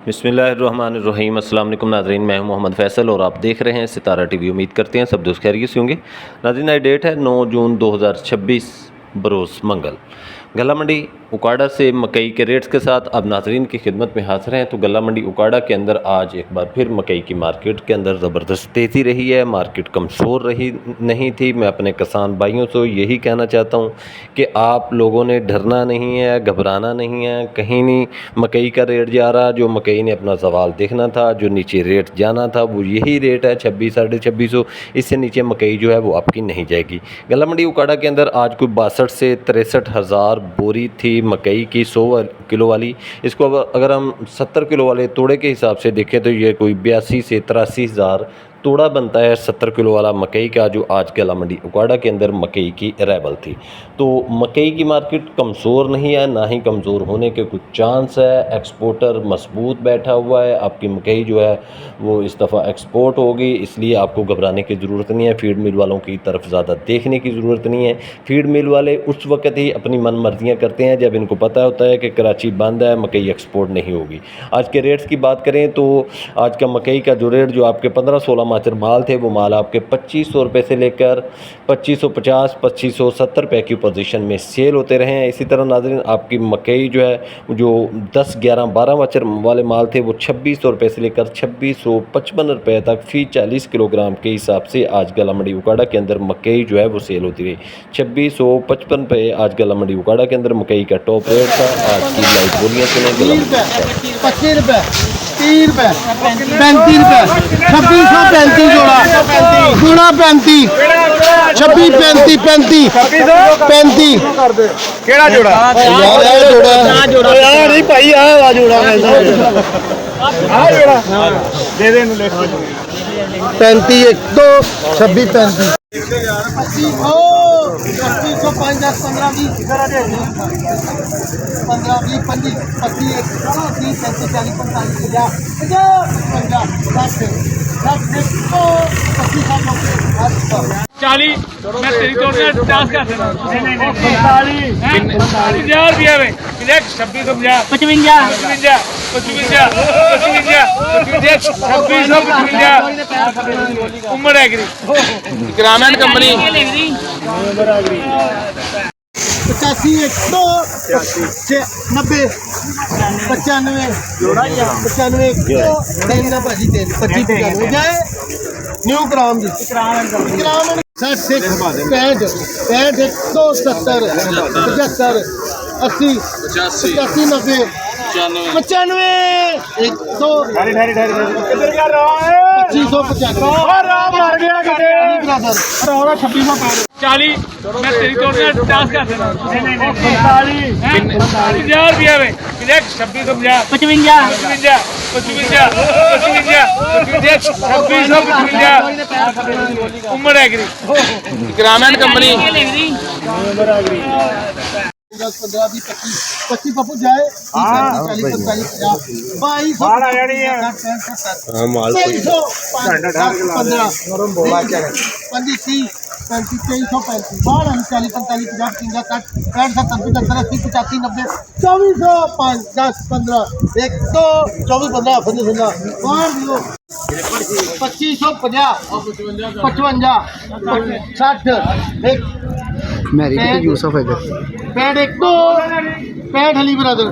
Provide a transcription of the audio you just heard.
बिस्मिल्लाहिर्रहमानिर्रहीम। अस्सलाम वालेकुम नाज़रीन, मैं हूं मोहम्मद फ़ैसल और आप देख रहे हैं सितारा टीवी। उम्मीद करते हैं सब दोस्त खैरियत से होंगे। नाज़रीन, आज डेट है 9 जून 2026 बरोज़ मंगल। गला मंडी उकाड़ा से मकई के रेट्स के साथ अब नाज़रीन की खिदमत में हाज़िर हैं। तो गला मंडी उकाड़ा के अंदर आज एक बार फिर मकई की मार्केट के अंदर ज़बरदस्त तेज़ी रही है। मार्केट कमज़ोर रही नहीं थी। मैं अपने किसान भाइयों से यही कहना चाहता हूँ कि आप लोगों ने डरना नहीं है, घबराना नहीं है। कहीं नहीं मकई का रेट जा रहा। जो मकई ने अपना सवाल देखना था, जो नीचे रेट जाना था, वो यही रेट है 26 साढ़े 2600। इससे नीचे मकई जो है वो आपकी नहीं जाएगी। गला मंडी उकाड़ा के अंदर आज कोई 62 से 63 हज़ार बोरी थी मकई की 100 किलो वाली। इसको अगर हम 70 किलो वाले तोड़े के हिसाब से देखें तो ये कोई 82 से 83 हज़ार तोड़ा बनता है 70 किलो वाला मकई का, जो आज गला मंडी उकाड़ा के अंदर मकई की अराइवल थी। तो मकई की मार्केट कमज़ोर नहीं है, ना ही कमज़ोर होने के कुछ चांस है। एक्सपोर्टर मजबूत बैठा हुआ है। आपकी मकई जो है वो इस दफ़ा एक्सपोर्ट होगी, इसलिए आपको घबराने की ज़रूरत नहीं है। फीड मिल वालों की तरफ ज़्यादा देखने की ज़रूरत नहीं है। फीड मिल वाले उस वक्त ही अपनी मन मर्जियाँ करते हैं जब इनको पता होता है कि कराची बंद है, मकई एक्सपोर्ट नहीं होगी। आज के रेट्स की बात करें तो आज का मकई का जो रेट जो आपके 15-16 माचर माल थे, वो माल आपके 2500 रुपये से लेकर 2550 2570 रुपये की पोजीशन में सेल होते रहे हैं। इसी तरह नाज़रीन आपकी मकई जो है जो 10, 11, 12 माचर वाले माल थे, वो 2600 रुपये से लेकर 2655 रुपये तक फ़ी 40 किलोग्राम के हिसाब से आज गला मंडी उकाड़ा के अंदर मकई जो है वो सेल होती रही। 2655 रुपये आज गला मंडी उकाड़ा के अंदर मकई का टॉप रेट था। आज की लाइव बोलियाँ सुने। 25 रुपये, 30 रुपये, 35 रुपये, 2635 जोड़ा 35 26 35 35 केड़ा जोड़ा यार नहीं भाई आ जोड़ा दे दे लिख 35 1 2 26 35 2505 10 15 20 15 20 25 25 30 35 40 45 50 40 मैं तेरी तोड़ से 50 कर देना। 45 50 रुपया में 26 उम्र है ग्रामीण कंपनी 85 1 2 90 95 95 3 ना भाजी 25 95 जाए न्यू ग्राम जी ग्राम 60 65 65 170 75 80 85 90 95 1 2 इधर क्या रहा है 2595 मार गया ब्रदर 26 40 मैं तेरी तोड़ से 50 कर देना। 45 50 रुपया में 26 उम्र है ग्रामीण कंपनी 10 15 20 25 पप्पू जाए 40 45 50 22 35 बाढ़ 40 45 50 60 70 80 85 90 2405 10 15 1 2 24 15 15 बाढ़ दियो 2550 55 60 1 मैरी यूसुफ है 65 1 2 65 अली ब्रदर